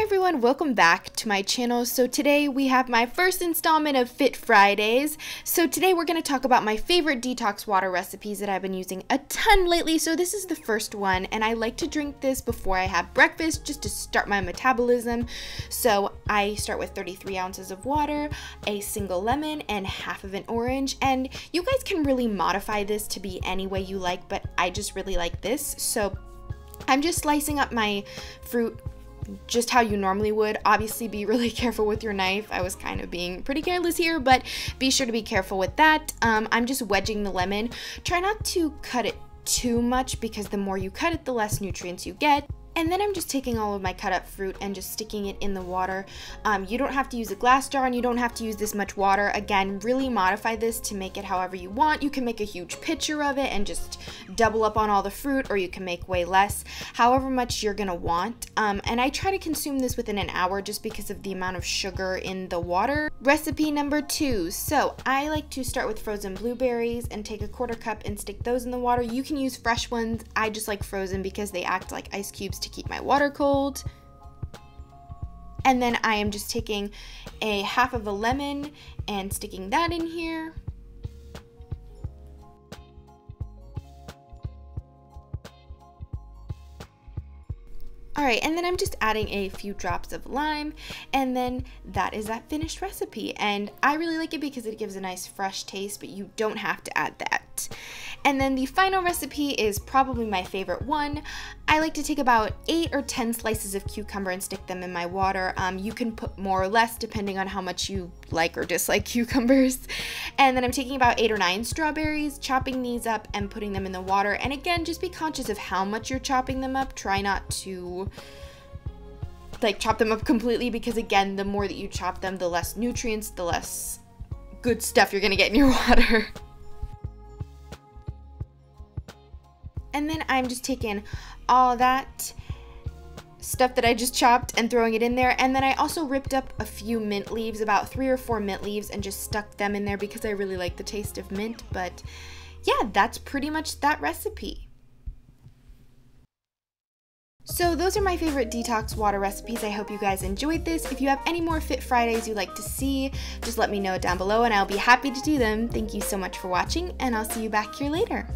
everyone, welcome back to my channel. So today we have my first installment of Fit Fridays. So today we're going to talk about my favorite detox water recipes that I've been using a ton lately. So this is the first one, and I like to drink this before I have breakfast just to start my metabolism. So I start with 33 ounces of water, a single lemon, and half of an orange. And you guys can really modify this to be any way you like, but I just really like this. So I'm just slicing up my fruit just how you normally would. Obviously be really careful with your knife. I was kind of being pretty careless here, but be sure to be careful with that. I'm just wedging the lemon. Try not to cut it too much because the more you cut it, the less nutrients you get. And then I'm just taking all of my cut up fruit and just sticking it in the water. You don't have to use a glass jar and you don't have to use this much water. Again, really modify this to make it however you want. You can make a huge pitcher of it and just double up on all the fruit, or you can make way less, however much you're gonna want. And I try to consume this within an hour just because of the amount of sugar in the water. Recipe number 2. So I like to start with frozen blueberries and take a 1/4 cup and stick those in the water. You can use fresh ones. I just like frozen because they act like ice cubes to keep my water cold. And then I am just taking a half of a lemon and sticking that in here. Alright, and then I'm just adding a few drops of lime, and then that is that finished recipe. And I really like it because it gives a nice fresh taste, but you don't have to add that. And then the final recipe is probably my favorite one. I like to take about 8 or 10 slices of cucumber and stick them in my water. You can put more or less depending on how much you like or dislike cucumbers. And then I'm taking about 8 or 9 strawberries, chopping these up and putting them in the water. And again, just be conscious of how much you're chopping them up. Try not to chop them up completely, because again, the more that you chop them, the less nutrients, the less good stuff you're gonna get in your water. And then I'm just taking all that stuff that I just chopped and throwing it in there. And then I also ripped up a few mint leaves, about 3 or 4 mint leaves, and just stuck them in there because I really like the taste of mint. But yeah, that's pretty much that recipe. So those are my favorite detox water recipes. I hope you guys enjoyed this. If you have any more Fit Fridays you'd like to see, just let me know down below and I'll be happy to do them. Thank you so much for watching, and I'll see you back here later.